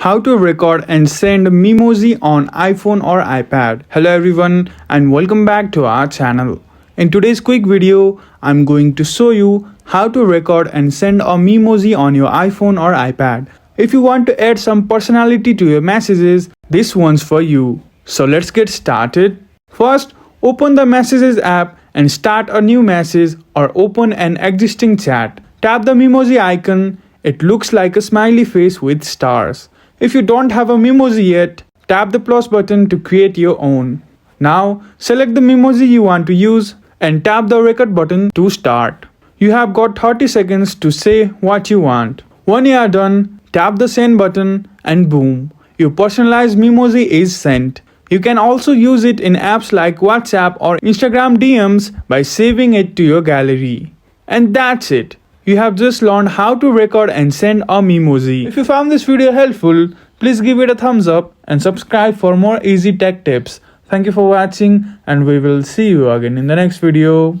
How to record and send Memoji on iPhone or iPad. Hello everyone and welcome back to our channel. In today's quick video, I'm going to show you how to record and send a Memoji on your iPhone or iPad. If you want to add some personality to your messages, this one's for you. So let's get started. First, open the Messages app and start a new message or open an existing chat. Tap the Memoji icon. It looks like a smiley face with stars. If you don't have a Memoji yet, tap the plus button to create your own. Now, select the Memoji you want to use and tap the record button to start. You have got 30 seconds to say what you want. When you are done, tap the send button and boom, your personalized Memoji is sent. You can also use it in apps like WhatsApp or Instagram DMs by saving it to your gallery. And that's it. You have just learned how to record and send a Memoji. If you found this video helpful, please give it a thumbs up and subscribe for more easy tech tips. Thank you for watching and we will see you again in the next video.